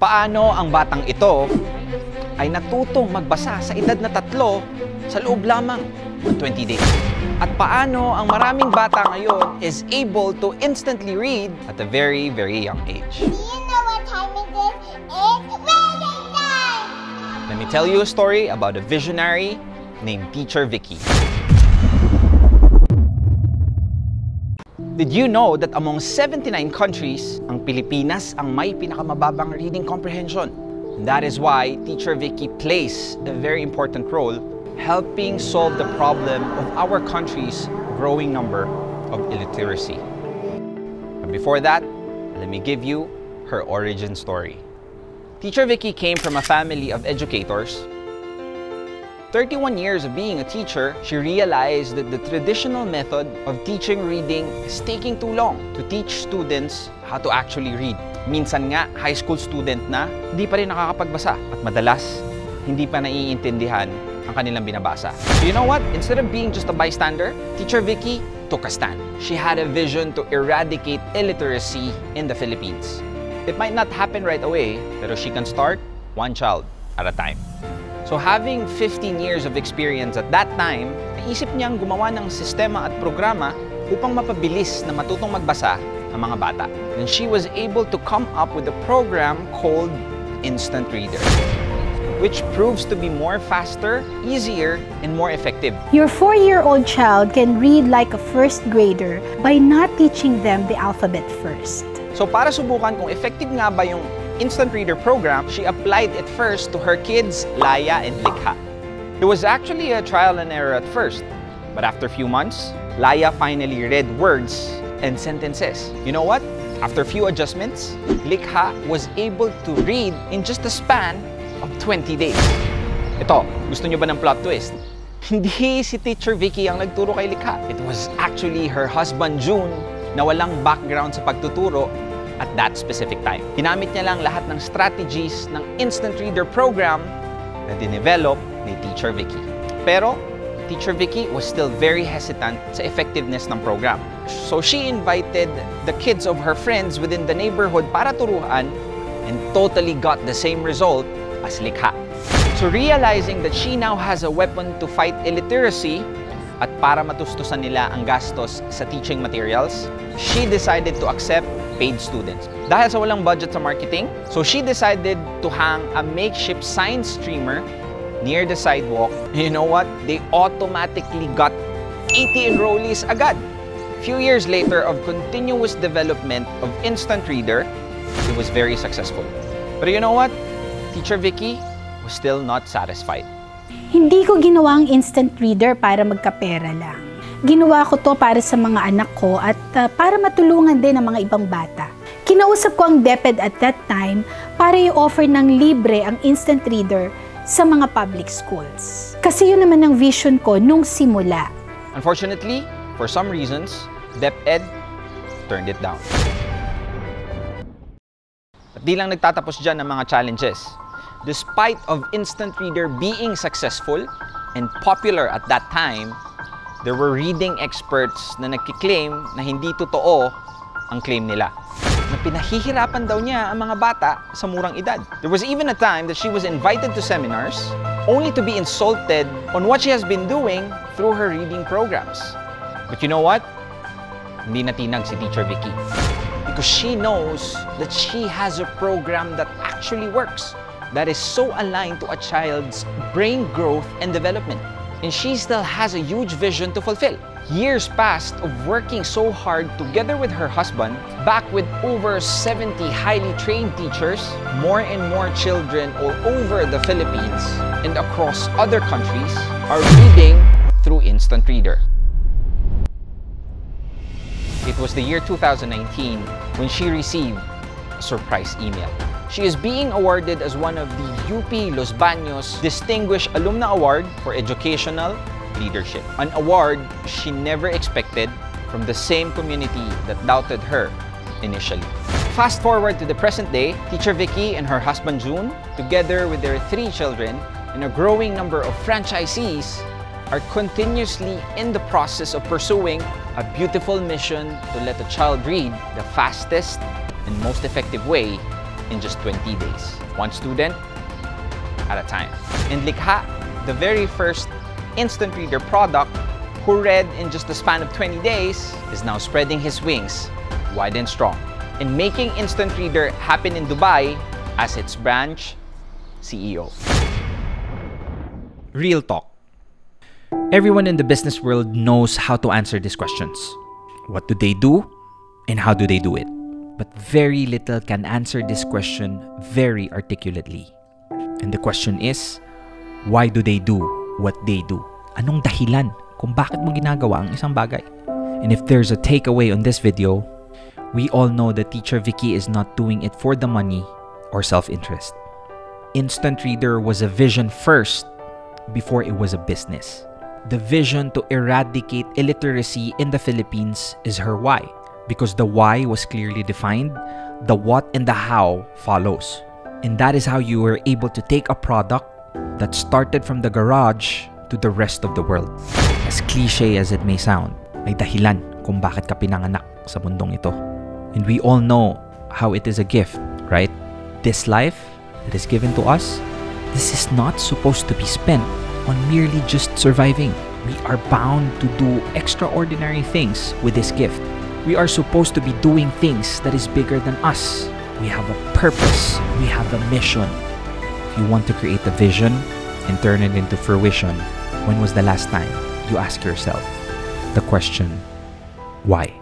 Paano ang batang ito ay natutong magbasa sa edad na 3 sa loob lamang ng 20 days? At paano ang maraming bata ngayon is able to instantly read at a very, very young age? Do you know what time it is? It's reading time! Let me tell you a story about a visionary named Teacher Vicky. Did you know that among 79 countries, ang Pilipinas ang may pinakamababang reading comprehension? And that is why Teacher Vicky plays a very important role helping solve the problem of our country's growing number of illiteracy. But before that, let me give you her origin story. Teacher Vicky came from a family of educators. 31 years of being a teacher, she realized that the traditional method of teaching reading is taking too long to teach students how to actually read. Minsan nga, high school student na, hindi pa rin nakakapagbasa at madalas, hindi pa naiintindihan ang kanilang binabasa. So you know what? Instead of being just a bystander, Teacher Vicky took a stand. She had a vision to eradicate illiteracy in the Philippines. It might not happen right away, pero she can start one child at a time. So having 15 years of experience at that time, naisip niyang gumawa ng sistema at programa upang mapabilis na matutong magbasa ang mga bata. And she was able to come up with a program called Instant Reader, which proves to be more faster, easier, and more effective. Your 4-year-old child can read like a first grader by not teaching them the alphabet first. So para subukan kung effective nga ba yung Instant Reader program, she applied it first to her kids, Laya and Likha. It was actually a trial and error at first, but after a few months, Laya finally read words and sentences. You know what? After a few adjustments, Likha was able to read in just a span of 20 days. Ito, gusto nyo ba ng plot twist? Hindi si Teacher Vicky ang nagturo kay Likha. It was actually her husband, June, na walang background sa pagtuturo at that specific time. Ginamit niya lang lahat ng strategies ng Instant Reader program na dinevelop ni Teacher Vicky. Pero, Teacher Vicky was still very hesitant sa effectiveness ng program. So she invited the kids of her friends within the neighborhood para turuan and totally got the same result as Likha. So realizing that she now has a weapon to fight illiteracy at para matustusan nila ang gastos sa teaching materials, she decided to accept paid students. Dahil sa walang budget sa marketing, so she decided to hang a makeshift sign streamer near the sidewalk. You know what? They automatically got 80 enrollees agad. Few years later of continuous development of Instant Reader, it was very successful. But you know what? Teacher Vicky was still not satisfied. Hindi ko ginawa ang Instant Reader para magkapera lang. Ginawa ko to para sa mga anak ko at para matulungan din ang mga ibang bata. Kinausap ko ang Dep-Ed at that time para i-offer ng libre ang Instant Reader sa mga public schools. Kasi yun naman ang vision ko nung simula. Unfortunately, for some reasons, Dep-Ed turned it down. At di lang nagtatapos dyan ang mga challenges. Despite of Instant Reader being successful and popular at that time, there were reading experts na nagkiklaim na hindi totoo ang claim nila. Na pinahihirapan daw niya ang mga bata sa murang edad. There was even a time that she was invited to seminars only to be insulted on what she has been doing through her reading programs. But you know what? Hindi natinag si Teacher Vicky. Because she knows that she has a program that actually works, that is so aligned to a child's brain growth and development. And she still has a huge vision to fulfill. Years passed of working so hard together with her husband, back with over 70 highly trained teachers, more and more children all over the Philippines and across other countries are reading through Instant Reader. It was the year 2019 when she received a surprise email. She is being awarded as one of the UP Los Baños Distinguished Alumna Award for Educational Leadership, an award she never expected from the same community that doubted her initially. Fast forward to the present day, Teacher Vicky and her husband June, together with their 3 children and a growing number of franchisees, are continuously in the process of pursuing a beautiful mission to let a child read the fastest and most effective way in just 20 days. One student at a time. And Likha, the very first instant reader product who read in just the span of 20 days, is now spreading his wings wide and strong and making instant reader happen in Dubai as its branch CEO. Real talk. Everyone in the business world knows how to answer these questions. What do they do and how do they do it? But very little can answer this question very articulately. And the question is, why do they do what they do? Anong dahilan kung bakit mo ginagawa ang isang bagay? And if there's a takeaway on this video, we all know that Teacher Vicky is not doing it for the money or self-interest. Instant Reader was a vision first before it was a business. The vision to eradicate illiteracy in the Philippines is her why. Because the why was clearly defined, the what and the how follows. And that is how you were able to take a product that started from the garage to the rest of the world. As cliche as it may sound, may dahilan kung bakit ka pinanganak sa mundong ito. And we all know how it is a gift, right? This life that is given to us, this is not supposed to be spent on merely just surviving. We are bound to do extraordinary things with this gift. We are supposed to be doing things that is bigger than us. We have a purpose. We have a mission. If you want to create a vision and turn it into fruition, when was the last time you ask yourself the question, why?